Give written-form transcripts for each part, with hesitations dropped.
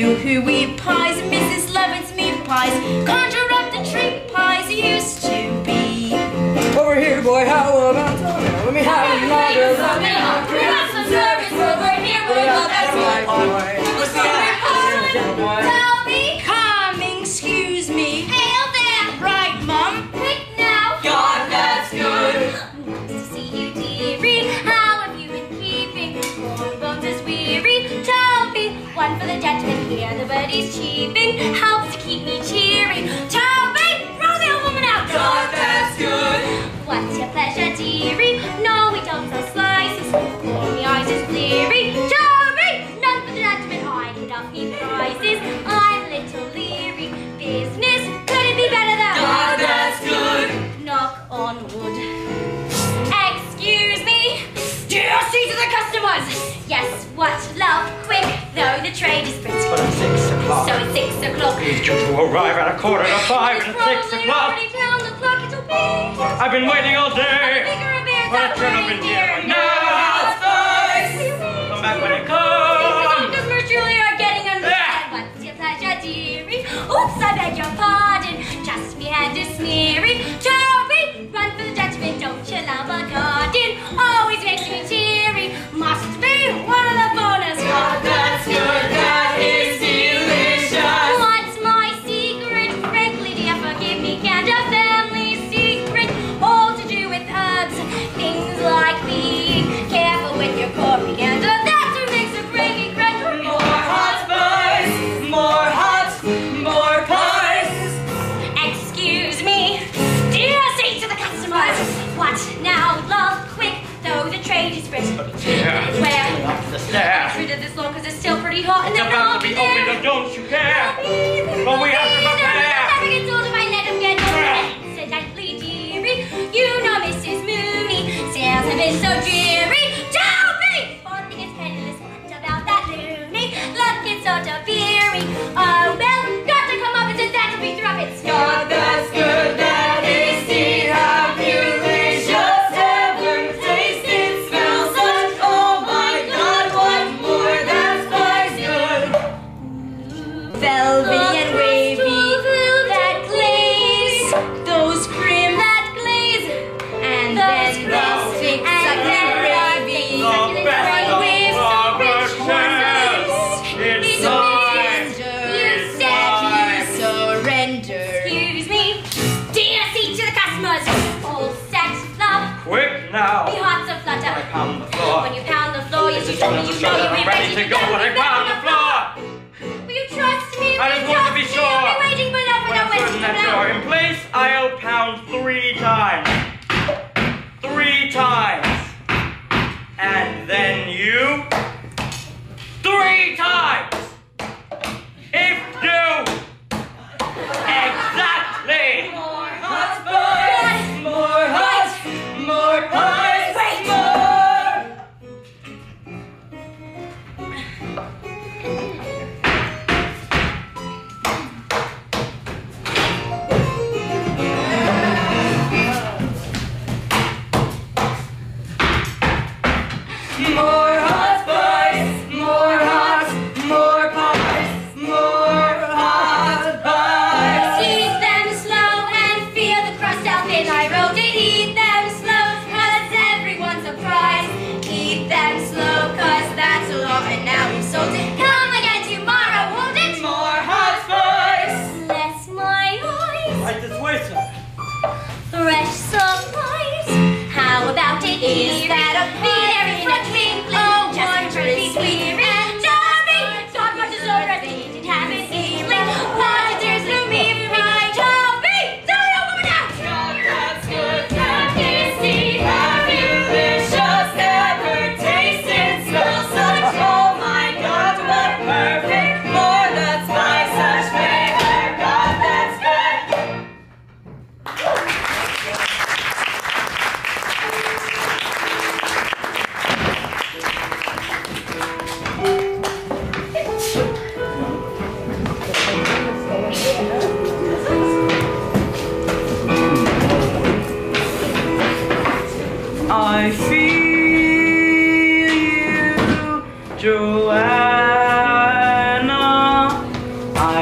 Yoo-hoo-wee pies, Mrs. Lovett's meat pies, conjure up the treat pies used to be. Over here, boy, how about Toby? Let me have you longer. We got some service over here, boy, that's my boy. Toby, come, excuse me. Hail there. Right, Mum. Quick now. God, that's good. Nice to see you, dearie. How have you been keeping? Long bones is weary. Toby, one for the gentleman here. The birdie's cheeping. Helps to keep me cheery. Toby, roll the old woman out. God, that's good. What's your pleasure, dearie? No, we don't sell slices. For me eyes is bleary. Toby, none for the gentleman. I cannot need prizes. I'm a little leery. Business, could it be better though? God, that's good. Knock on wood. Excuse me. Do you see to the customers? Yes, what, love? Quick, though the trade is brisk. But at 6 o'clock. So it's 6 o'clock. He's due to arrive at 5:15 and 6 o'clock. Already down the clock it'll be. I've been waiting all day. Bigger beer, But I should have been here now. Come back when it comes. Customers truly are getting understand. What's your pleasure, dearie? Oops, I beg your pardon. Just me hand is smeary. Toby, run for the judgment. Don't you love a garden? Always makes me teary. Must be one of the bonus. God, that's good. That is delicious. What's my secret? Frankly, dear, forgive me, can't a family secret? All to do with herbs, things like being careful with your coriander. That's what makes a gravy cracker. More hot pies. More hot. More pies. Excuse me, dear, say to the customers. What now, love? Quick, though the trade is brisk. Where? Up the stairs. Get rid of this long because it's still pretty hot and It's then about to be opened, or don't you care? But we have to prepare. Never gets old if I let him get old. Incidentally, dearie, you know Mrs. Mooney. Sales have been so dreary. Toby! Bonding is penniless. What about that loony? Luck gets sort of beery. Oh, well, got to come up and that'll be thruppets. God, that's good. That is tea. Have you delicious ever tasted? Smells such. Oh my God, what more? That's spice good. Velvety and wavy, that glaze, those cream that glaze, and then those thick succulent gravy, The best of barber chefs. It's time. You said you surrender. Excuse me, dear, see to the customers. All set, love. Quick now. Be hearts a flutter. I pound the floor. When you pound the floor, yes, you told me you know I'm you'll be ready to go when I pound the floor. Will you trust me? I just want to be sure. I'll be waiting below When without I put waiting that door below. in place, I'll pound 3 times. 3 times. And then you 3 times. If you exactly. More hot pies. More hot. More pies. Wait. More.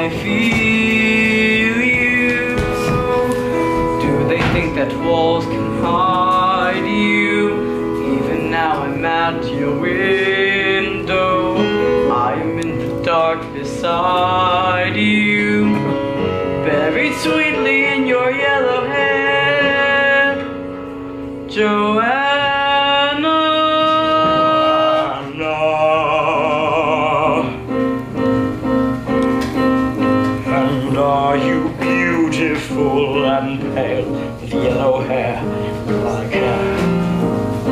I feel you. Do they think that walls can hide you? Even now I'm at your window. I am in the dark beside you, buried sweetly in your yellow hair, Johanna. And are you beautiful and pale, with yellow hair like her?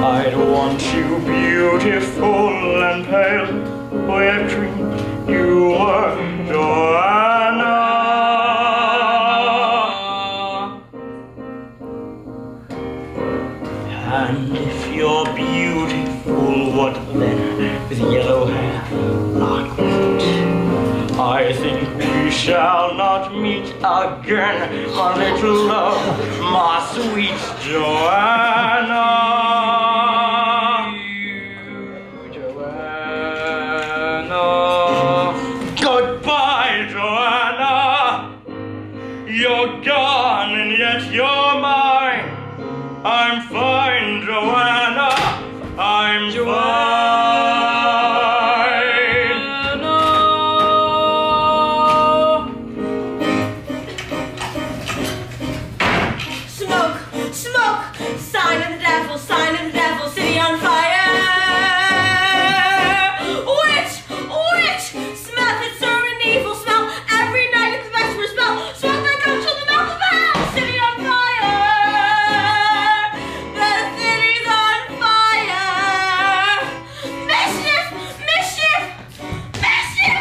I'd want you beautiful and pale, where dream you were, Johanna. And if you're beautiful, what then, with yellow hair like that? I think we shall not meet again, my little love, my sweet Johanna. Goodbye, Johanna. You're gone and yet you're mine. I'm fine, Johanna. I'm fine. Smoke, smoke, sign of the devil, city on fire. Witch, witch, smell that serpent evil smell. Every night it's the best for spell. Smoke that goes to the mouth of hell. City on fire. The city's on fire. Mischief, mischief, mischief.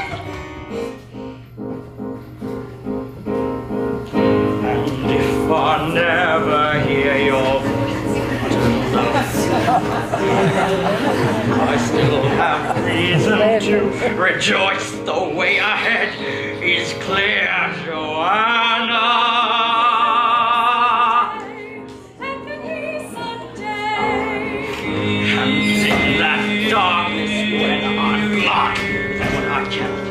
And if I never hear your voice, I still have reason to rejoice. The way ahead is clear, Johanna. And in that darkness when I'm blind, that what I can't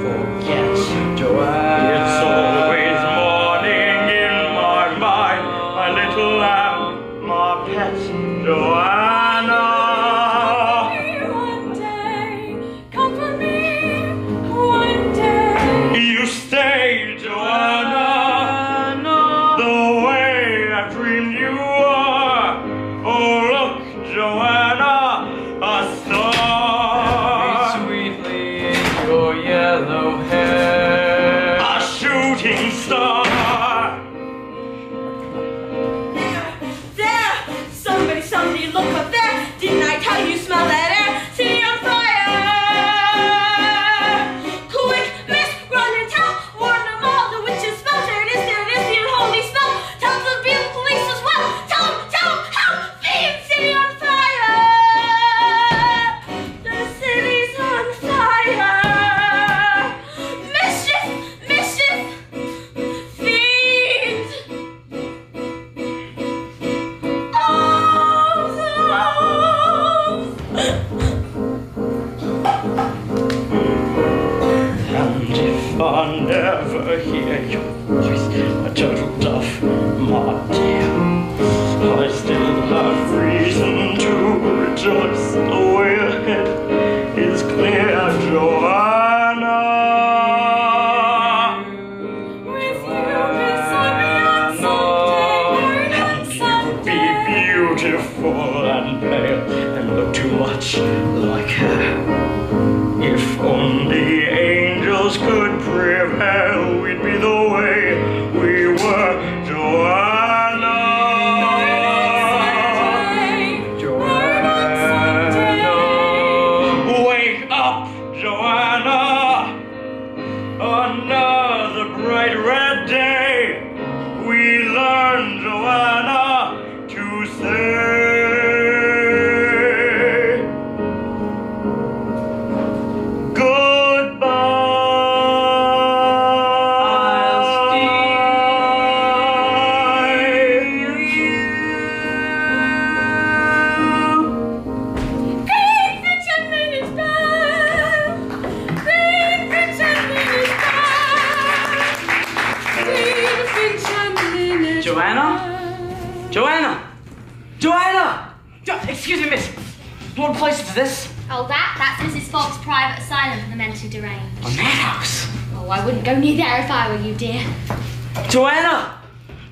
forget, Johanna. It's always morning in my mind, my little lamb, my pet, Johanna. One day, comfort me. One day. You stay, Johanna, the way I dreamed you were. Oh, look, Johanna, a star. Sweetly in your yellow hair, A shooting star. There, somebody, look up there. Didn't I tell you, smell that air? City on fire. Quick, miss, run and tell. Warn them all, the witches smell. There it is, the unholy smell. Tell the Beadle police as well. Tell them, help, thieves, city on fire. The city's on fire. Mischief, mischief, fiends. And if I never hear your voice, a turtle dove, my dear, I still have reason to rejoice. The way ahead is clear, Johanna. With you beside me on Sunday, And you be beautiful and pale and look too much like her. If only angels could prevail, we'd be the way we were, Johanna. Wake up, Johanna. Another bright red day. We learn, Johanna, to say What's this? Oh, that's Mrs. Fox's private asylum for the mentally deranged. A madhouse. Oh, I wouldn't go near there if I were you, dear. Johanna!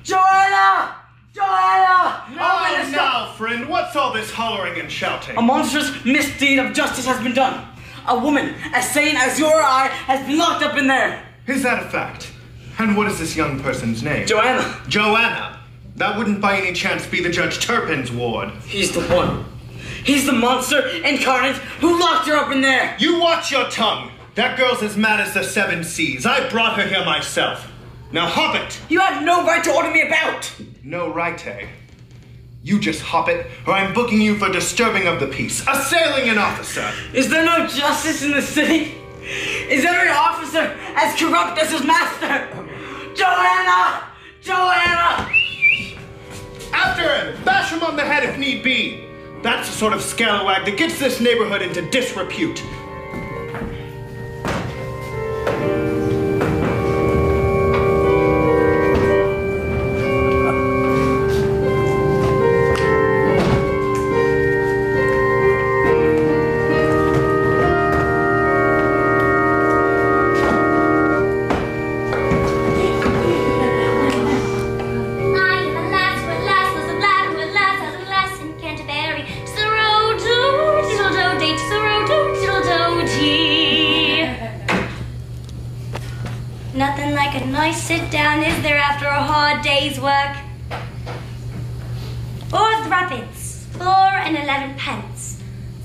Johanna! Johanna! Now, friend, what's all this hollering and shouting? A monstrous misdeed of justice has been done. A woman as sane as you or I has been locked up in there. Is that a fact? And what is this young person's name? Johanna. Johanna? That wouldn't by any chance be the Judge Turpin's ward. He's the one. He's the monster incarnate who locked her up in there. You watch your tongue. That girl's as mad as the 7 seas. I brought her here myself. Now hop it. You have no right to order me about. No right, eh? You just hop it, or I'm booking you for disturbing of the peace, assailing an officer. Is there no justice in the city? Is every officer as corrupt as his master? Johanna! Johanna! After him! Bash him on the head if need be. That's the sort of scalawag that gets this neighborhood into disrepute. Nothing like a nice sit down, is there, after a hard day's work? Or threepence, 4 and 11 pence.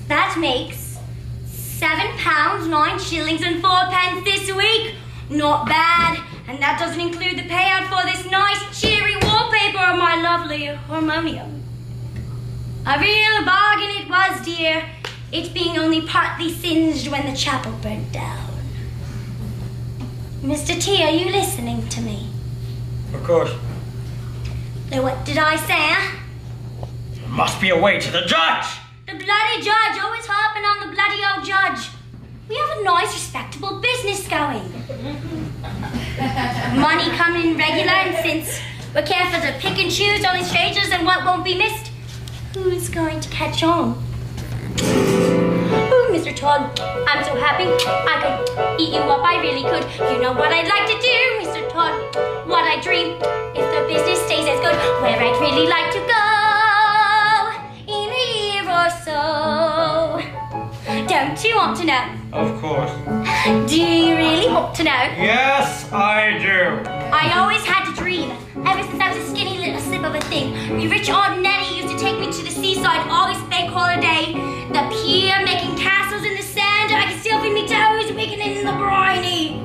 That makes £7, 9 shillings and 4 pence this week. Not bad. And that doesn't include the payout for this nice, cheery wallpaper of my lovely harmonium. A real bargain it was, dear, it being only partly singed when the chapel burnt down. Mr. T, are you listening to me? Of course. So what did I say, huh? There must be a way to the judge! The bloody judge, always harping on the bloody old judge. We have a nice, respectable business going. Money coming in regular, and since we're careful to pick and choose only strangers and what won't be missed, who's going to catch on? Oh, Mr. Todd, I'm so happy I could eat you up, I really could. You know what I'd like to do, Mr. Todd, what I dream, if the business stays as good, where I'd really like to go in a year or so. Don't you want to know? Of course. Do you really want to know? Yes, I do. I always had to dream, ever since I was a skinny little slip of a thing. My rich Aunt Nettie used to take me to the seaside, August bank holiday. The pier, making castles in the sand, I could still feel me toes wiggling in the briny.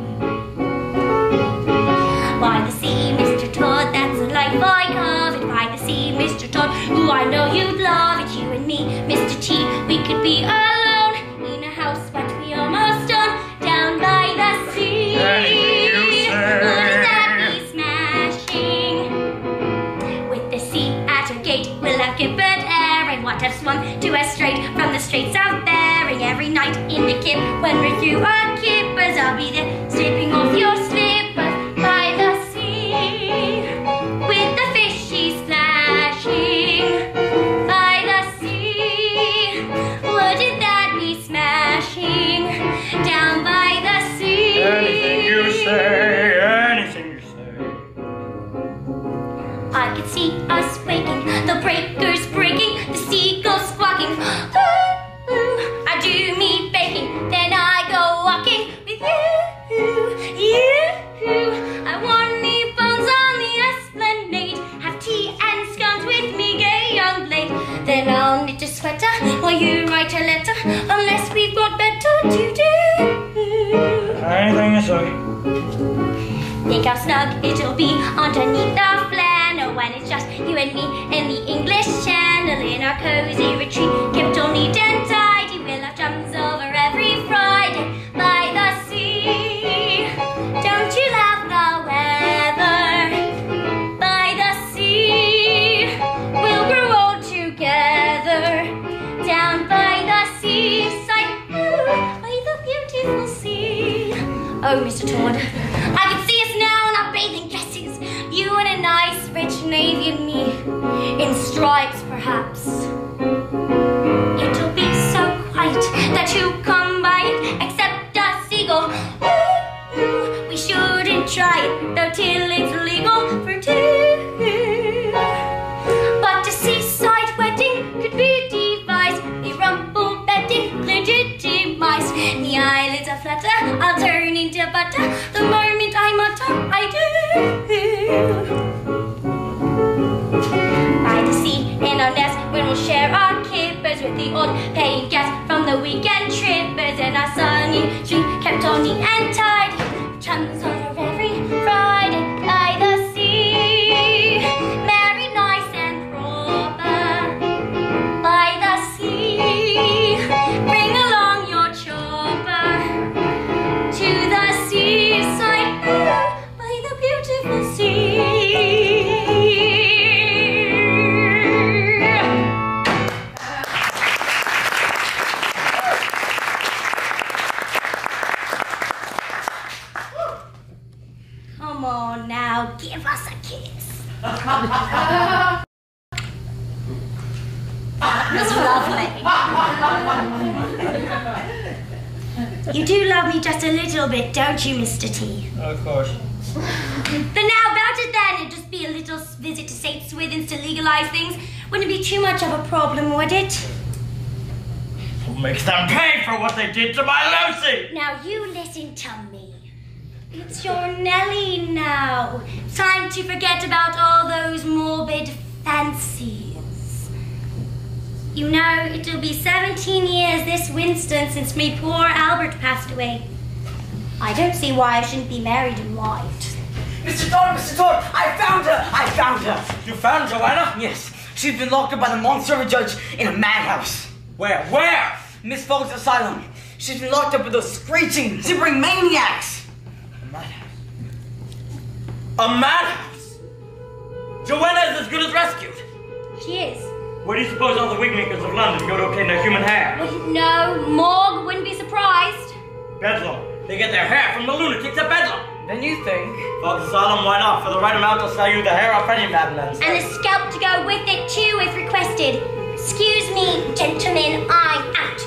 By the sea, Mr. Todd, that's the life I covet. By the sea, Mr. Todd, who I know you'd love it. You and me, Mr. T, we could be alone in a house, but we almost done down by the sea. Wouldn't that be smashing? With the sea at our gate, we'll have good bird air, and what have swum to us straight from the straits out there. And every night in the kip, when we're through our kippers, I'll be there stripping off your slippers by the sea, with the fishies splashing by the sea. Wouldn't that be smashing down by the sea? Anything you say, anything you say. I could see us waking, the breakers breaking, the seagulls squawking. Ooh, ooh, I do me baking, then I go walking with you. I warm me bones on the esplanade, have tea and scones with me gay young blade. Then I'll knit a sweater while you write a letter, unless we've got better to do. Anything you say. Think how snug it'll be underneath the flannel when it's just you and me in the English Channel in our cozy retreat, kept all neat and tidy. We'll have drums over every Friday by the sea. Don't you love the weather by the sea? We'll grow old together down by the seaside, by the beautiful sea. Oh, Mr. Todd, I can see us now in our bathing dresses, you in a nice rich navy and me in stripes perhaps. It'll be so quiet to come by it except a seagull. Ooh, we shouldn't try it, though till it's legal for two. But a seaside wedding could be devised, the rumble bedding legitimized. The eyelids are flutter, I'll turn into butter the moment I mutter, I do. By the sea in our nest, when we'll share our kippers with the old paying guests from the weekend trippers, and our sunny street kept on neat and tidy. Chums on every Friday by the sea, married nice and proper by the sea. Bring along your chopper to the seaside by the beautiful sea. Come on now, give us a kiss. That's lovely. You do love me just a little bit, don't you, Mr. T? Of course. Then how about it then? It'd just be a little visit to St. Swithin's to legalize things. Wouldn't it be too much of a problem, would it? Who makes them pay for what they did to my Lucy? Now you listen to me. It's your Nellie now. Time to forget about all those morbid fancies. You know, it'll be 17 years this Winston since me poor Albert passed away. I don't see why I shouldn't be married in white. Mr. Todd, Mr. Todd, I found her! I found her! You found Johanna? Yes, she's been locked up by the Montserrat judge in a madhouse. Where? Where? Miss Fogg's asylum. She's been locked up with those screeching, gibbering maniacs. A madhouse? A madhouse? Johanna is as good as rescued. She is. Where do you suppose all the wig makers of London go to obtain their human hair? Wouldn't know. Morgue wouldn't be surprised. Bedlam. They get their hair from the lunatics at Bedlam. Then you think? Fogg's asylum, why not? For the right amount, I'll sell you the hair of any madman. And a scalp to go with it too, if requested. Excuse me, gentlemen, I'm out.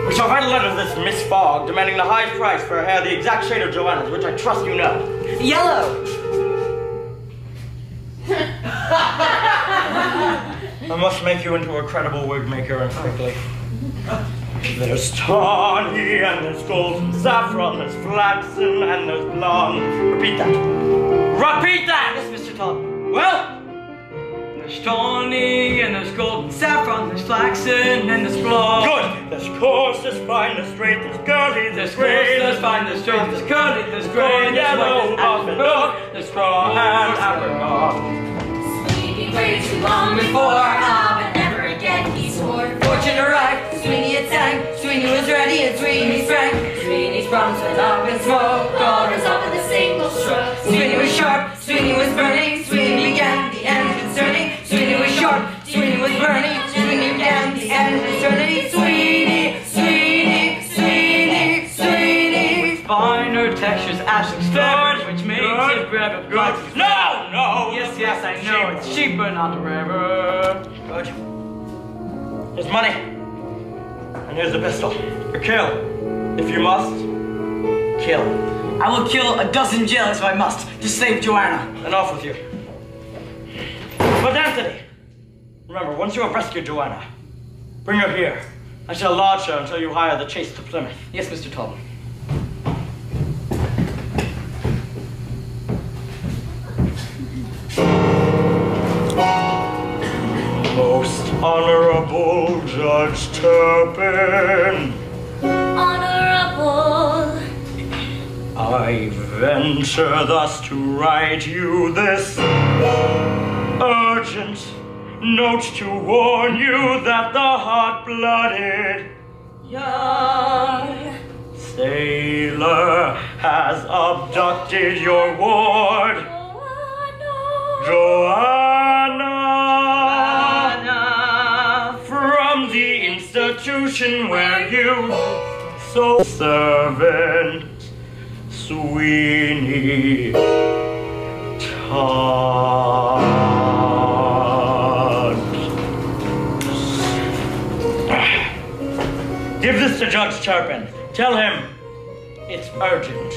We shall write a letter to this Miss Fogg, demanding the highest price for a hair the exact shade of Johanna's, which I trust you know. Yellow! I must make you into a credible wig maker, and quickly. There's tawny, and there's golden saffron, there's flaxen, and there's blonde. Repeat that. Repeat that! Yes, Mr. Todd. Well? There's tawny, and there's golden saffron, there's flaxen, and there's blonde. Good! There's coarse, there's fine, there's straight, there's girly, There's gray, there's fine, there's straight, there's curly, there's gray, Corn, there's yellow, white, buff, there's and dark, apple, there's straw, and apricot. Sleeping way too long before, but never again he swore. Fortune arrived, Sweeney had sang, Sweeney was ready and Sweeney sprang. Sweeney's bronze went up in smoke, gold was up with a single stroke. Sweeney was sharp, Sweeney was burning, Sweeney began the end concerning. Sweeney was sharp, Sweeney was burning, Sweeney began the end concerning. Sweeney, Sweeney, Sweeney, Sweeney. With finer textures, ashing starch, which makes it forever good. No, no! Yes, yes, I know, it's cheaper, not rarer. Good. Here's money. And here's the pistol. Or kill. If you must, kill. I will kill a dozen jailers if I must to save Johanna. And off with you. But Anthony, remember, once you have rescued Johanna, bring her here. I shall lodge her until you hire the chase to Plymouth. Yes, Mr. Todd. Most honorable Judge Turpin, Honorable. I venture thus to write you this urgent note to warn you that the hot-blooded Young. sailor has abducted your ward, Johanna, from the institution where you so servant Sweeney Todd. Judge Turpin. Tell him it's urgent.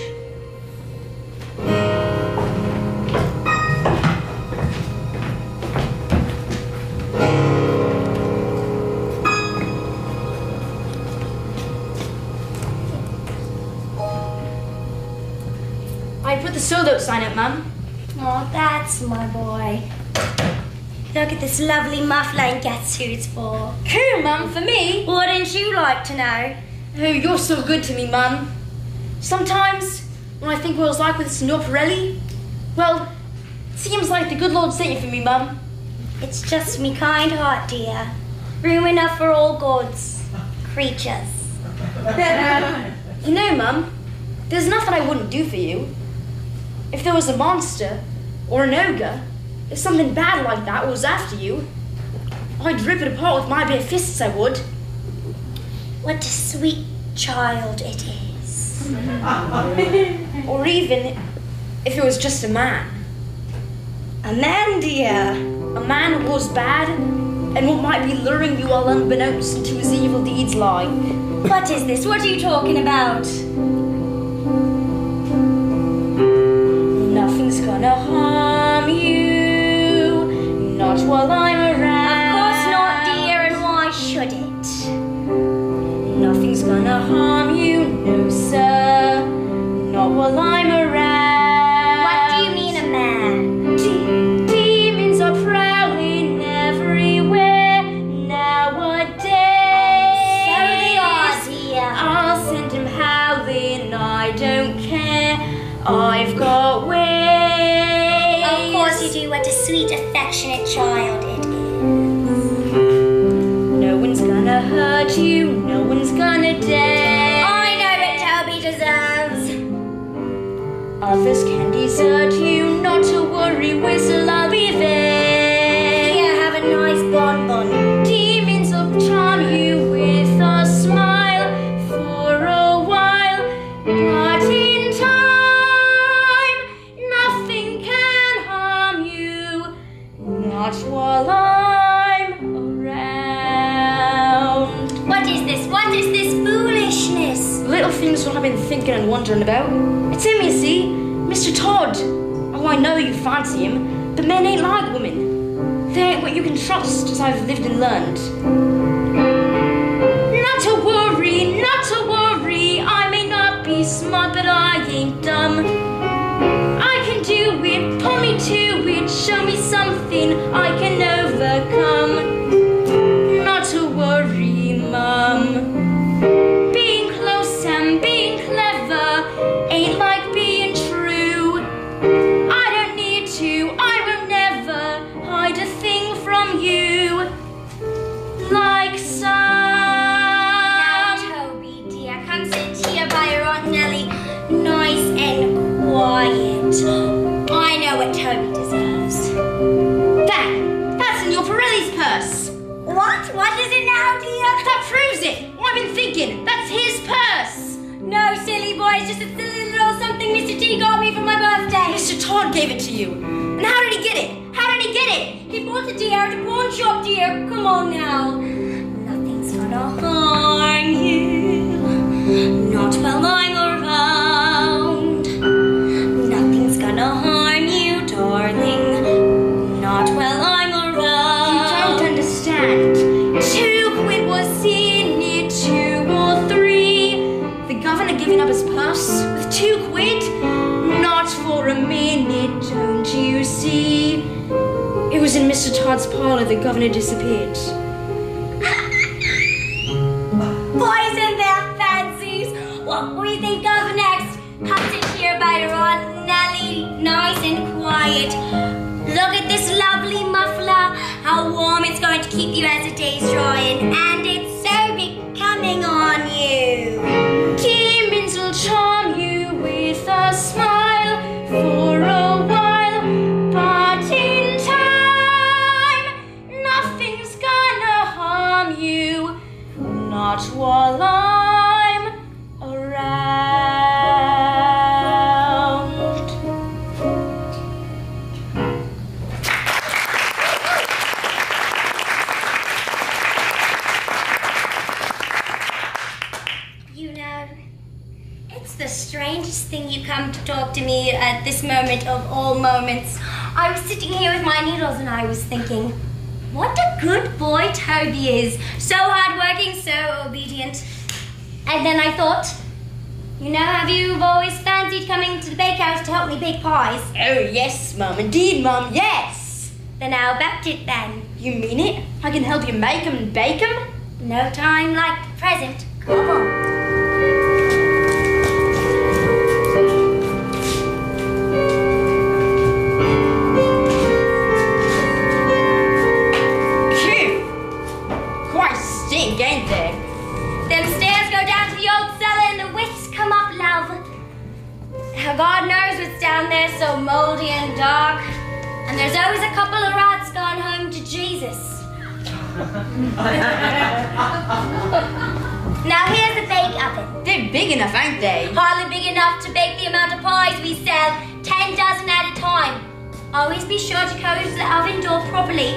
I put the sold out sign up, Mum. Oh, that's my boy. Look at this lovely muffler and guess who it's for. Who, Mum? For me? Wouldn't you like to know? Oh, you're so good to me, Mum. Sometimes, when I think what it was like with Signor Pirelli, well, it seems like the good Lord sent you for me, Mum. It's just me kind heart, dear. Room enough for all gods, creatures. You know, Mum, there's nothing I wouldn't do for you. If there was a monster, or an ogre, if something bad like that was after you, I'd rip it apart with my bare fists, I would. What a sweet child it is. Or even if it was just a man. A man, dear. A man who was bad, and what might be luring you all unbeknownst into his evil deeds like. What is this? What are you talking about? Nothing's gonna harm you, not while I'm around. Of course not, dear, and why should it? Nothing's gonna harm you, no sir, not while I'm around. What do you mean, a man? Demons are prowling everywhere nowadays. So they are, dear. I'll send him howling, I don't care, I've got ways. Of course you do. What a sweet, affectionate child it is. No one's gonna hurt you, no one's gonna dare. I know what Toby deserves. Others can desert you, not to worry, whistle, I'll be there. Here, have a nice bonbon. Demons will charm you with a smile for a while, but in time, nothing can harm you, not while I'm around. What is this? What is this foolishness? Little things what I've been thinking and wondering about. It's him, you see, Mr. Todd. Oh, I know you fancy him, but men ain't like women. They ain't what you can trust, as I've lived and learned. Not to worry, I may not be smart, but I ain't dumb. I can do it, pull me to it, show me something I can overcome. Not to worry, Mum. Being close and being clever ain't like being true. I don't need to, I will never hide a thing from you. Like some. Now, Toby, dear, come sit here by your Aunt Nellie, nice and quiet. I know what Toby deserves. That's in your Pirelli's purse. What? What is it now, dear? That proves it. What I've been thinking, that's his purse. No, silly boy, it's just a silly little something Mr. T got me for my birthday. Mr. Todd gave it to you. And how did he get it? How did he get it? He bought it, dear, at a pawn shop, dear. Come on now. Nothing's gonna harm you, not while I'm around. Nothing's gonna harm you, darling, not while I'm around. You don't understand. 2 quid was in it, 2 or 3. The governor giving up his purse with 2 quid? Not for a minute, don't you see? It was in Mr. Todd's parlour the governor disappeared. Boys and their fancies. What will we think of next? Come sit here by your Aunt Nellie, nice and quiet. Look at this lovely muffler. How warm it's going to keep you as the day's drying. And it's so becoming on you. Demons will charm you with a smile for a while, but in time, nothing's gonna harm you, not while I'm around. strangest thing you come to talk to me at this moment of all moments. I was sitting here with my needles and I was thinking, what a good boy Toby is. So hardworking, so obedient. And then I thought, you know, have you always fancied coming to the bakehouse to help me bake pies? Oh, yes, Mum. Indeed, Mum, yes. Then how about it then? You mean it? I can help you make 'em and bake 'em? No time like the present. Come on. Ain't they? Them stairs go down to the old cellar and the wicks come up, love. God knows what's down there, so moldy and dark. And there's always a couple of rats gone home to Jesus. Now here's the bake oven. They're big enough, ain't they? Hardly big enough to bake the amount of pies we sell, 10 dozen at a time. Always be sure to close the oven door properly.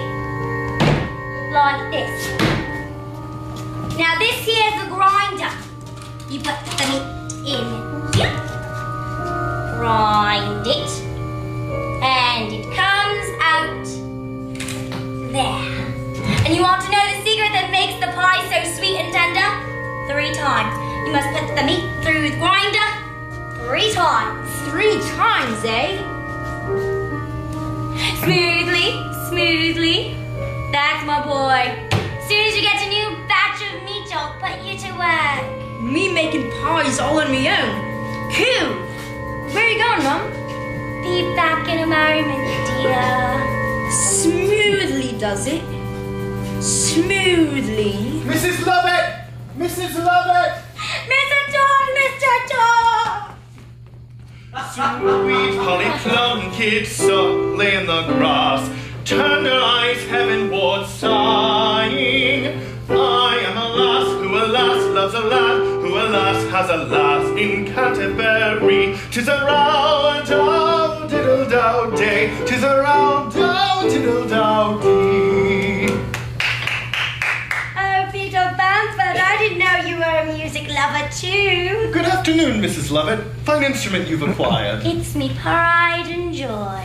Like this. Now this here's the grinder. You put the meat in here, grind it, and it comes out there. And you want to know the secret that makes the pie so sweet and tender? 3 times. You must put the meat through the grinder 3 times. 3 times, eh? Smoothly, smoothly. That's my boy. As soon as you get a new batch of meat, I'll put you to work. Me making pies all on my own. Cool. Where are you going, Mum? Be back in a moment, dear. Smoothly, does it? Smoothly. Mrs. Lovett! Mrs. Lovett! Mr. Todd! Mr. Todd! Sweet Polly Plunkett softly in the grass, turned her eyes heavenward, sighing. I am a lass who alas loves a lad, who alas has a lass in Canterbury. 'Tis a row-a-dow diddle-dow day, 'tis a row-dow diddle-dow dee. Oh, Beadle Bounce, but I didn't know you were a music lover too. Good afternoon, Mrs. Lovett. Fine instrument you've acquired. It's me pride and joy.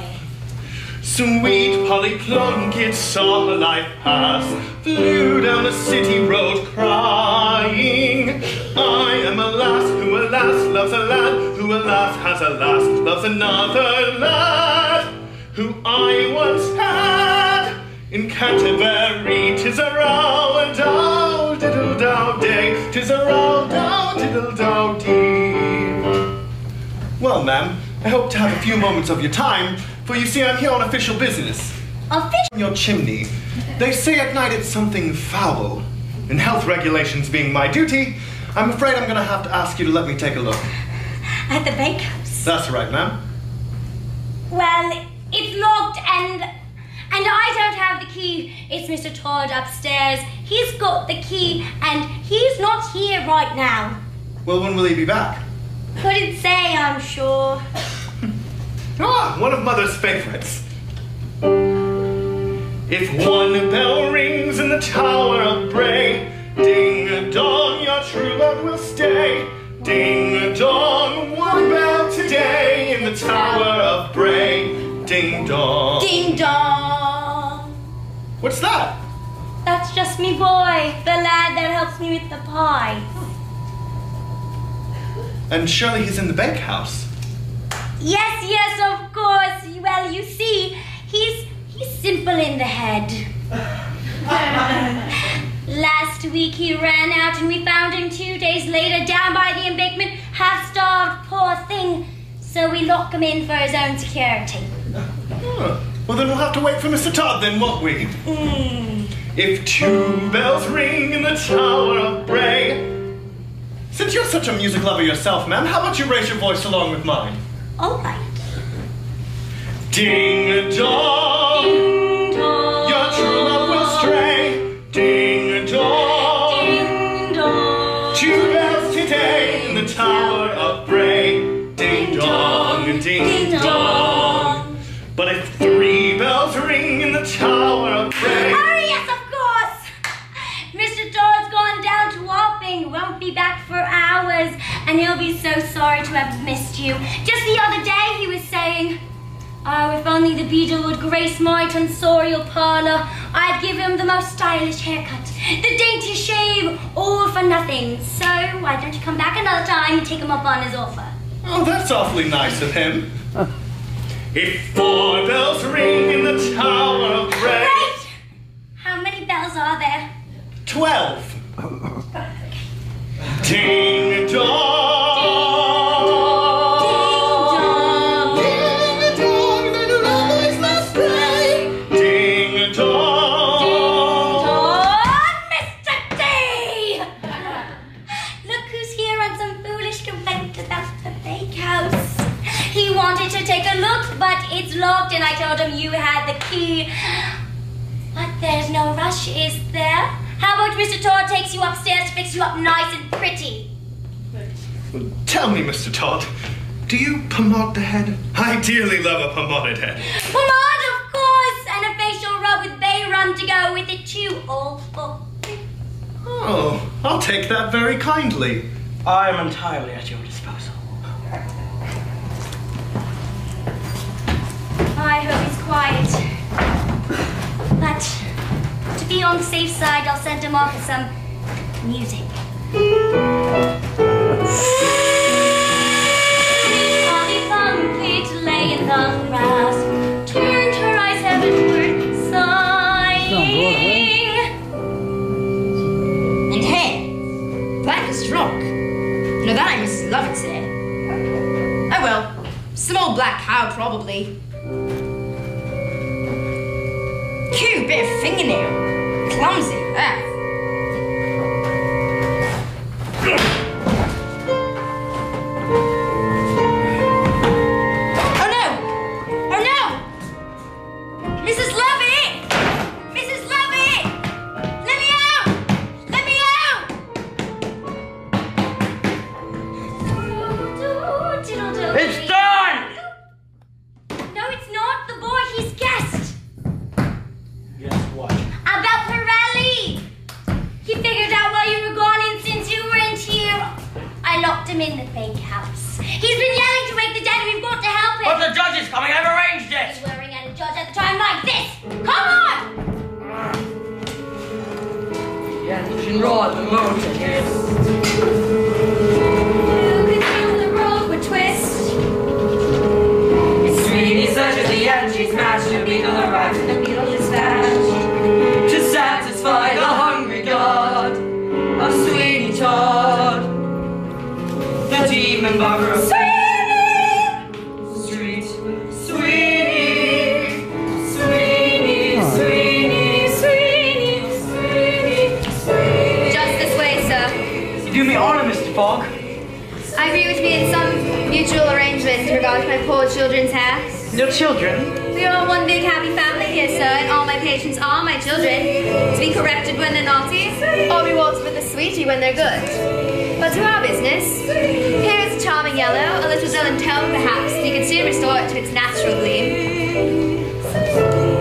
Sweet Polly Plunkett saw her life pass, flew down the city road crying. I am a lass who alas loves a lad, who alas has a lass, loves another lad, who I once had in Canterbury. 'Tis a row-a-dow diddle-dow day, 'tis a row-dow diddle-dow dee. Well, ma'am, I hope to have a few moments of your time, for you see I'm here on official business. Official? Your chimney. They say at night it's something foul. And health regulations being my duty, I'm afraid I'm gonna have to ask you to let me take a look. At the bakehouse? That's right, ma'am. Well, it's locked and I don't have the key. It's Mr. Todd upstairs. He's got the key and he's not here right now. Well, when will he be back? Couldn't say, I'm sure. Ah, one of Mother's favorites. If one bell rings in the Tower of Bray, ding-a-dong, your true love will stay. Ding-a-dong, one bell today in the Tower of Bray. Ding-dong. Ding-dong. What's that? That's just me boy, the lad that helps me with the pie. And surely he's in the bakehouse. Yes, yes, of course. Well, you see, he's simple in the head. Last week he ran out and we found him 2 days later down by the embankment, half-starved, poor thing. So we lock him in for his own security. Huh. Well, then we'll have to wait for Mr. Todd then, won't we? If 2 bells ring in the Tower of Bray. Since you're such a music lover yourself, ma'am, how about you raise your voice along with mine? All right. Ding-a-dong, Ding-dong. your true love will stray. Ding-a-dong, Ding-dong. 2 bells today in the Tower of Bray. Ding-dong, ding-dong. But if 3 bells ring in the Tower of Bray. Oh, yes, of course. Mr. Todd's gone down to Wapping. Won't be back for hours. and he'll be so sorry to have missed you. Just the other day he was saying, oh, if only the Beadle would grace my tonsorial parlour, I'd give him the most stylish haircut, the daintiest shave, all for nothing. So why don't you come back another time and take him up on his offer? Oh, that's awfully nice of him. If 4 bells ring in the Tower of Bray... Right! How many bells are there? 12. Ding dong! Ding dong! Little lovers must play! Ding dong! Mr. D! Look who's here on some foolish complaint about the bakehouse. He wanted to take a look, but it's locked, and I told him you had the key. But there's no rush, is there? How about Mr. Todd takes you upstairs to fix you up nice and pretty? Well, tell me, Mr. Todd, do you pomade the head? I dearly love a pomaded head. Pomade, of course, and a facial rub with bay rum to go with it too. All for free. Oh, I'll take that very kindly. I am entirely at your disposal. I hope he's quiet. But to be on the safe side, I'll send him off with some music. Sweet Holly Plunkett lay in the grass, turned her eyes heavenward, sighing. And hey, black as rock. No, that ain't Mrs. Lovett's hair. Oh well, some old black cow probably. Cute bit of fingernail. Clumsy, that. Oh no! Oh no! Mrs. Lovett! Mrs. Lovett! Let me out! Let me out! It's done! No, it's not. The boy he's guessed. Guess what? About Pirelli! He figured out while you were gone, and since you weren't here, I locked him in the bakehouse. He's been yelling to wake the dead. We've got to help him. But the judge is coming. I've arranged it. He's wearing at a judge at the time like this. Come on! The engine roared, the motor hissed. You could feel the road would twist. Sweeney searches the engine, smashed the Beadle arrives and the Beadle dispatched to satisfy the hungry god of Sweeney Todd, the demon barber of Street. Sweeney, Sweeney, Sweeney, Sweeney, Sweeney, Sweeney. Just this way, sir. You do me honor, Mr. Fogg. I agree with me in some mutual arrangement in regard to my poor children's hair. Your children? We are one big happy family here, sir, and all my patients are my children. To be corrected when they're naughty, or rewarded with a sweetie when they're good. But to our business, here is a charming yellow, a little Dillon tone perhaps, and you can soon restore it to its natural gleam.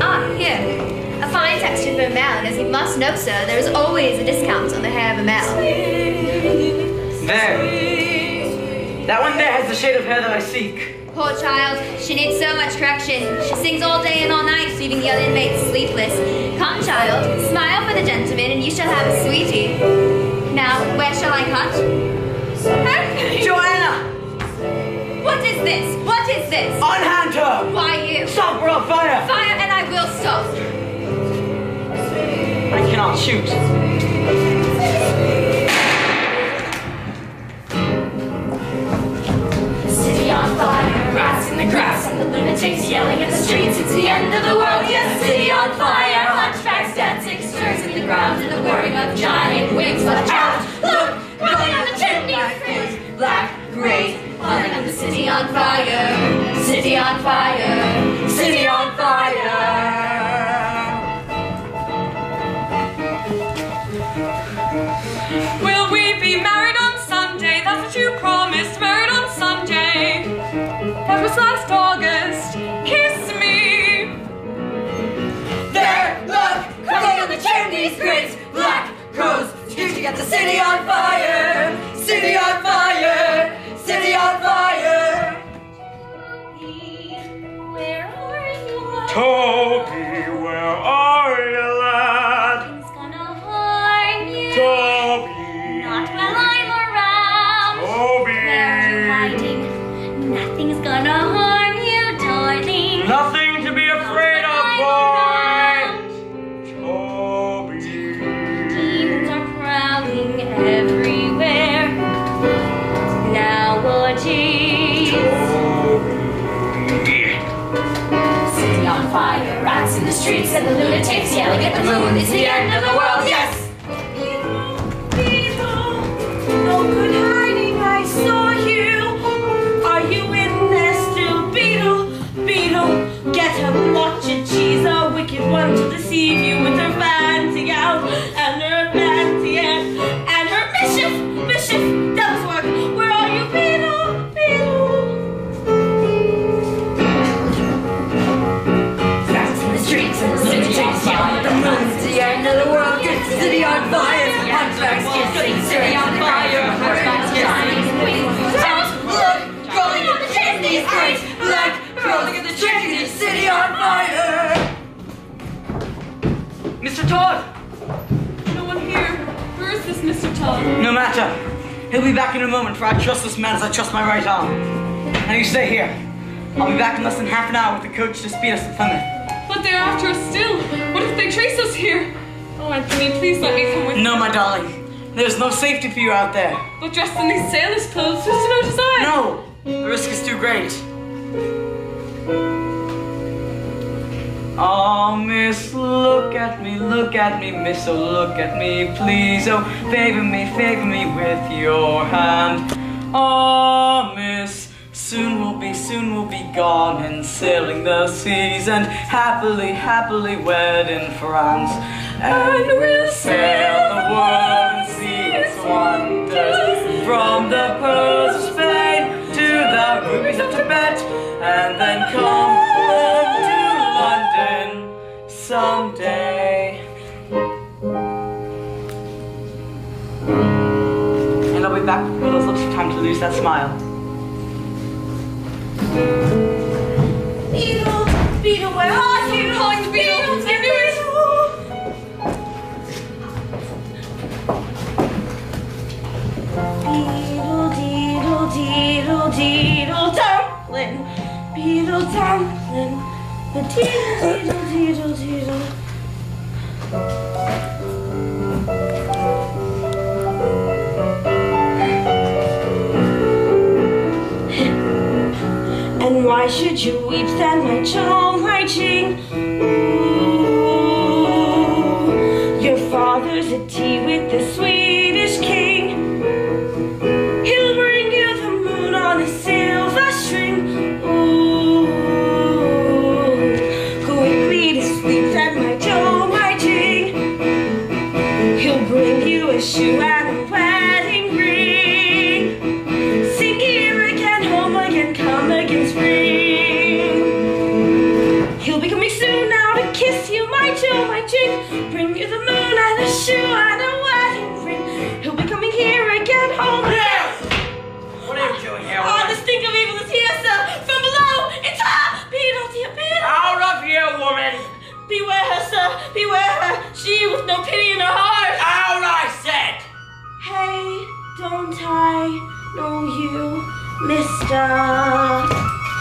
Ah, here. A fine texture for a male, and as you must know, sir, there is always a discount on the hair of a male. There. That one there has the shade of hair that I seek. Poor child, she needs so much correction. She sings all day and all night, leaving the other inmates sleepless. Come, child, smile for the gentleman, and you shall have a sweetie. Now, where shall I cut? Huh? Johanna! What is this? What is this? Unhand her! Why you? Stop her on fire! Fire, and I will stop. I cannot shoot. City on fire, rats in the grass, and the lunatics yelling in the streets. It's the end of the world, yes, city on fire. Hunchbacks dancing, stirs in the ground, and the whirring of giant wings. Watch out! Look! Running on the chimney! Black, gray, falling on the city on fire. City on fire. City on fire. Will we be married on Sunday? That's what you promised. Married on Sunday. That was last August. Kiss me. There, look! Crawling on the chimneys, grits, black crows, screeching at the city on fire! City on fire! Nothing's gonna harm you, darling. Nothing to be afraid of, boy. Toby. Demons are prowling everywhere nowadays. City on fire, rats in the streets, and the lunatics yelling at the moon. It's the end of the world, yes! Beadle, no good hiding, I saw you. Are you in there still, Beadle? Beadle, get a blotch of cheese, a wicked one to deceive you with her fancy gown and her fancy hair and her mischief, devil's work. Where are you, Beadle? Beadle. Rats in the streets, and the lunatics yelling at the moon. It's the end of the world, get the city on fire. Hunchbacks get the city on fire. Hunchbacks get look, crawling in the chimney streets. Look, crawling in the chimney, city on fire. Mr. Todd! No one here. Where is this Mr. Todd? No matter. He'll be back in a moment, for I trust this man as I trust my right arm. And you stay here. I'll be back in less than half an hour with the coach to speed us to Plymouth. But they're after us still. What if they trace us here? Oh, Anthony, please let me come with you. No, my darling. There's no safety for you out there. But dressed in these sailor's clothes, who's to notice I? No! The risk is too great. Oh, miss, look at me, miss, oh, look at me, please, oh, favor me with your hand. Oh, miss, soon we'll be gone and sailing the seas and happily wed in France. And we'll sail the world and see its wonders, from the pearls of Spain to the rubies of Tibet, and then come home to London someday. And I'll be back before there's lots of time to lose that smile. Beadle, where are you? I'm calling the Beadle. I knew it. Beadle, dumpling. Beadle, dumpling. Beadle. And why should you weep then, my child, my ching? Ooh, your father's at tea with the Swedish king. He'll bring you the moon on a silver string. Ooh, quickly to sleep then, my Joe, my ching. He'll bring you a shoe and a wedding ring. Sing here again, home again, come again, spring. He'll be coming soon now to kiss you, my Joe, my cheek. Bring you the moon and a shoe and a wedding ring. He'll be coming here again, home again. What are you doing here, Oh, the stink of evil is here, sir. From below, it's her. Beadle, dear Beadle. Out of here, woman! Beware her, sir. Beware her. She with no pity in her heart. Out, I said! Hey, don't I know you, mister?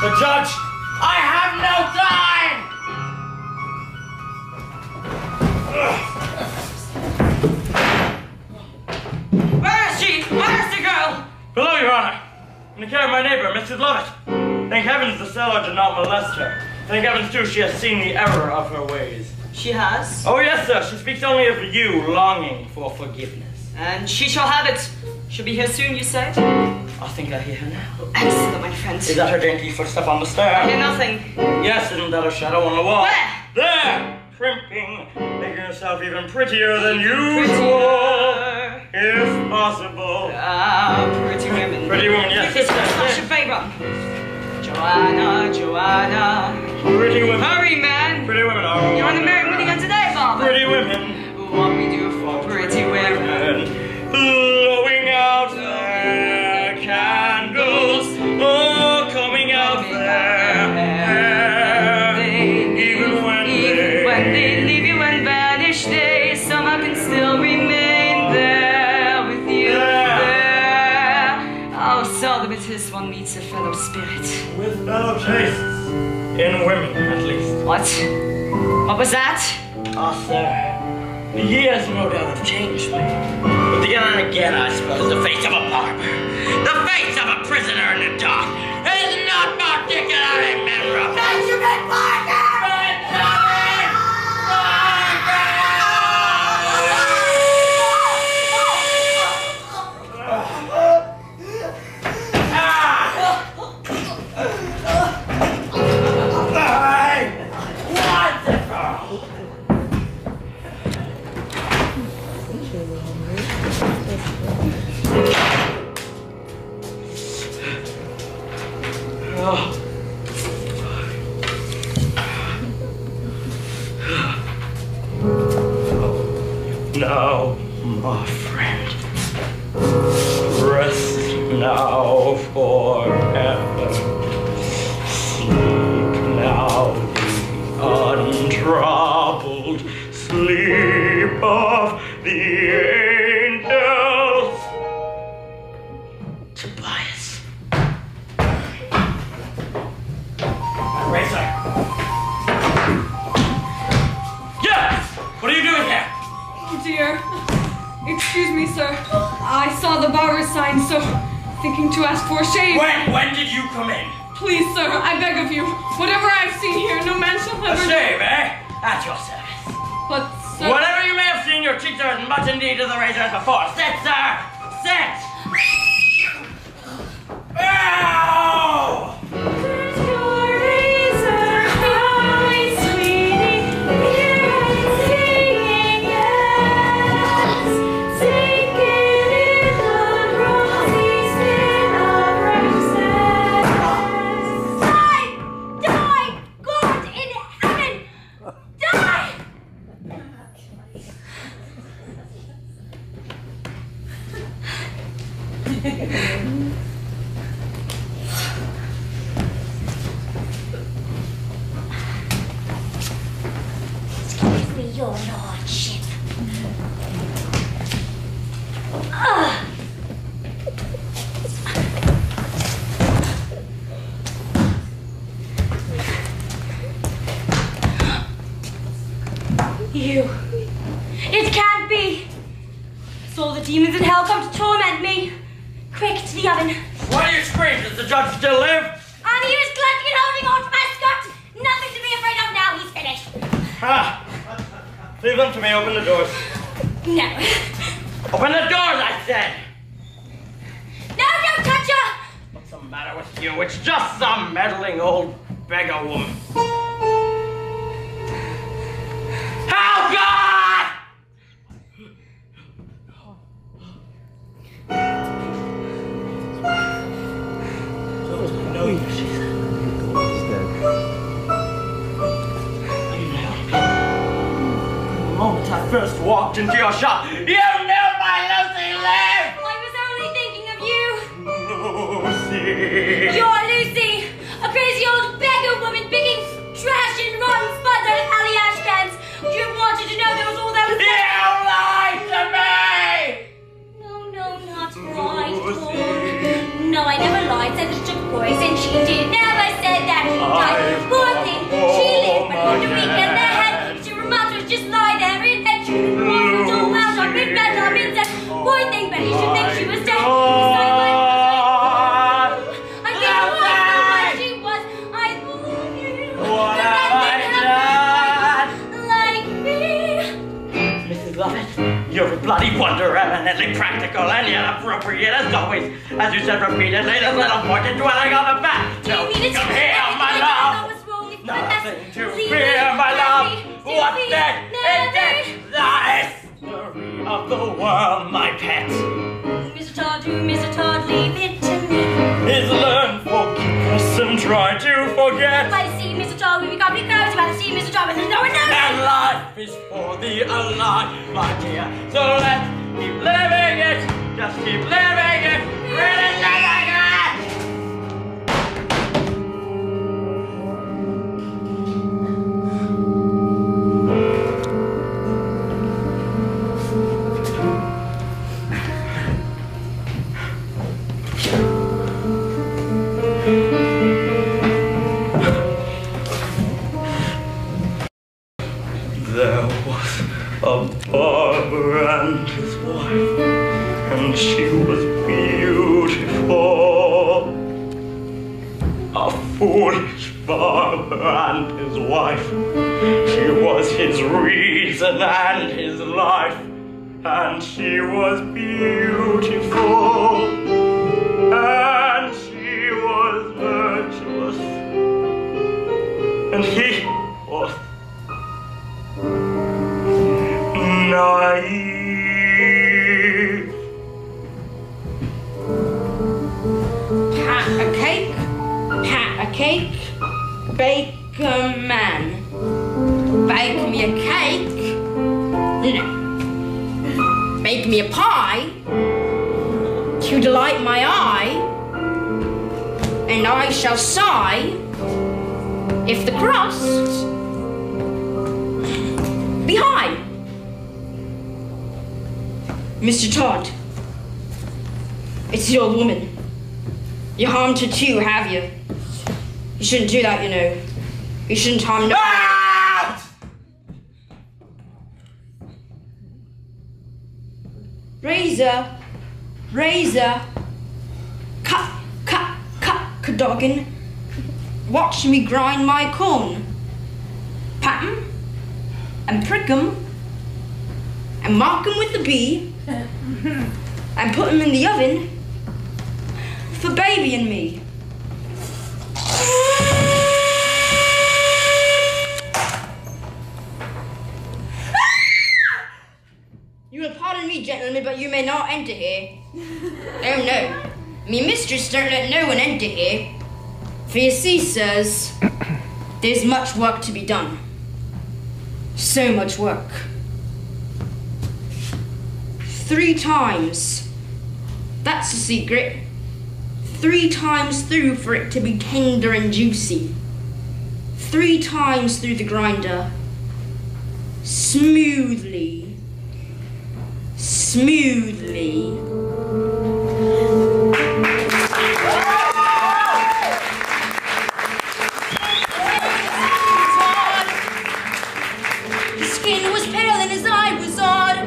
The judge, I have no time! Where is she? Where's the girl? Below, Your Honor. In the care of my neighbor, Mrs. Lovett. Thank heavens the sailor did not molest her. Thank heavens, too, she has seen the error of her ways. She has. Oh, yes, sir. She speaks only of you longing for forgiveness. And she shall have it. She'll be here soon, you say? I think I hear her now. Excellent, my friend. Is that her dainty footstep on the stair? I hear nothing. Yes, isn't that a shadow on the wall? Where? There! Primping, making herself even prettier than usual. If possible. Ah, pretty women. Pretty women, yes. This is such a favor. Johanna. Pretty women. Hurry, man. Pretty women are. You're on the merry meeting on today, Bob. Pretty women. What we do for pretty women. Blowing out their candles. Oh, coming out their hair. Even when they leave you and vanish, they somehow can still remain there with you. There. Oh, seldom it is one meets a fellow fellow spirits. With fellow tastes. In women, at least. What? What was that? Ah, sir. The years no doubt have changed me. But again and again, I suppose, the face of a barber, the face of a prisoner in the dock, is not particularly memorable. Benjamin Parker! Now, my friend, rest now forever. Sleep now the untroubled sleep of the angels. Tobias. Razor. Yes! What are you doing here? Oh dear. Excuse me, sir. I saw the barber sign, so thinking to ask for a shave. When did you come in? Please, sir, I beg of you. Whatever I've seen here, no man shall ever... A shave, eh? At your service. But, sir... Whatever you may have seen, your cheeks are as much in need of the razor as before. Sit, sir! Sit! Ow! Excuse me, your lordship. You. It can't be. It's all the demons in hell come to torment me. Quick, to the oven. Why do you scream? Does the judge still live? And he was gluttony and holding on to my Scott. Nothing to be afraid of now. He's finished. Ah! Leave them to me. Open the doors. No. Open the doors, I said! No, don't touch her! What's the matter with you? It's just some meddling old beggar woman. Oh, God! No, she said. The moment I first walked into your shop, you knew my Lucy lived! I was only thinking of you. Lucy! You're Lucy, a crazy old beggar woman picking trash and rotten spuds out of alley ash cans. You wanted to know there was all that was You lied to me! No, not right. No, I never lied. Said that she took poison. She did. Never said that she died. Poor thing. She lived, but for the week in the head. She reminded us just lie there in bed. She was all wound up in bed. I'm in debt. Poor thing, but he should think she was dead. Beside my I think it was what she was. I love you. What have I done? Like me. Mrs. Lovett, you're a bloody wonder, eminently practical and yet appropriate as always. As you said repeatedly, this little pointed dwelling on the back. No, come here, my love. Nothing to fear, my love. What's that? Is that the history of the world, my pet? Mr. Todd, leave it to me. Is learn forgiveness and try to forget. I see, Mr. Todd, we got big crowds about to see Mr. Todd, but there's no one knows. And life is for the alive, my dear. So let's keep living it. Just keep living it. Really living it. a foolish barber and his wife. She was his reason and his life, and she was beautiful, and she was virtuous, and he was naive. Pat a cake, bake a man. Bake me a cake, no. Bake me a pie, to delight my eye, and I shall sigh, if the crust be high. Mr. Todd, it's the old woman. You harmed her too, have you? You shouldn't do that, you know. You shouldn't harm no one. Razor, cut, cadoggin. Watch me grind my corn. Pat 'em, and prick 'em, and mark 'em with the bee, and put 'em in the oven for baby and me. You will pardon me, gentlemen, but you may not enter here. Oh no, me mistress don't let no one enter here. For you see, sirs, there's much work to be done. So much work. 3 times. That's the secret. 3 times through for it to be tender and juicy. 3 times through the grinder. Smoothly. His skin was pale and his eye was odd.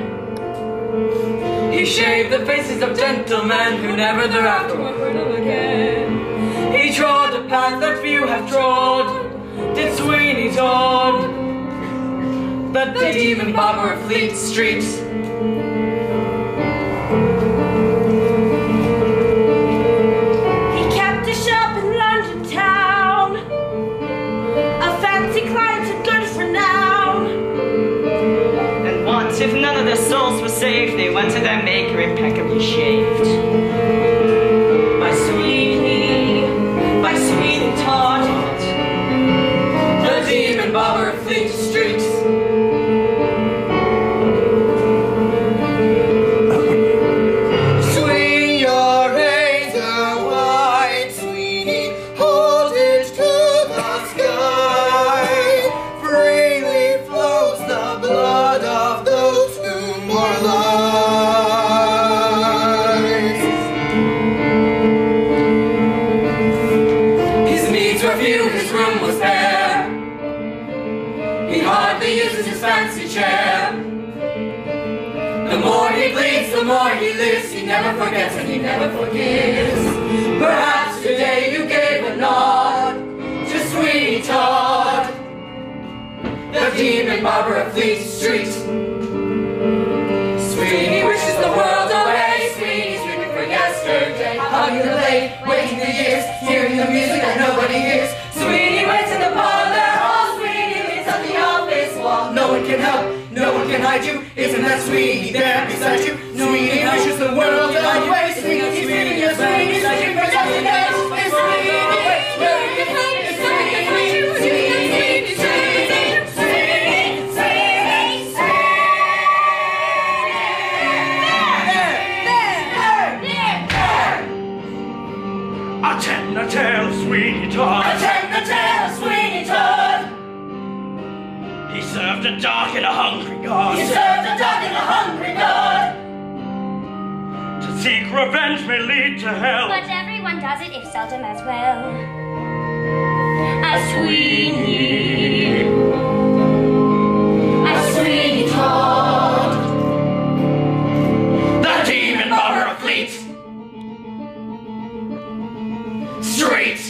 He shaved the faces of gentlemen who never thereafter were heard of again. He trod a path that few have trod, did Sweeney Todd, the demon barber of Fleet Street. He kept a shop in London town, a fancy client of good renown. And what if none of their souls were saved? They went to their maker impeccably shaved. By Sweeney Todd, the demon barber of Fleet Street. Swing your razor wide, Sweeney, hold it to the sky. Freely flows the blood of those who were lives. His needs were few, his room was bare. He hardly uses his fancy chair. The more he bleeds, the more he lives. He never forgets and he never forgives. Perhaps today you gave a nod to Sweeney Todd, the demon barber of Fleet Street. Sweeney wishes the world away. Sweeney's weeping for yesterday, hugging the lake, waiting the years, hearing the music that nobody hears. Sweeney waits in the parlor hall. Sweeney leans on the office wall. No one can help, no one can hide you. Isn't that Sweeney there beside you? Sweeney wishes the world away. Sweeney, Sweeney, Sweeney, searching for yesterday. It's Sweeney, where you can help. It's Sweeney, Sweeney, Sweeney, Sweeney, Sweeney, Sweeney. Attend the tale of Sweeney Todd. Attend the tale of Sweeney Todd. He served a dog and a hungry god. He served a dog and a hungry god. To seek revenge may lead to hell. But everyone does it, if seldom as well. A Sweeney Todd, The demon barber of Fleet Street.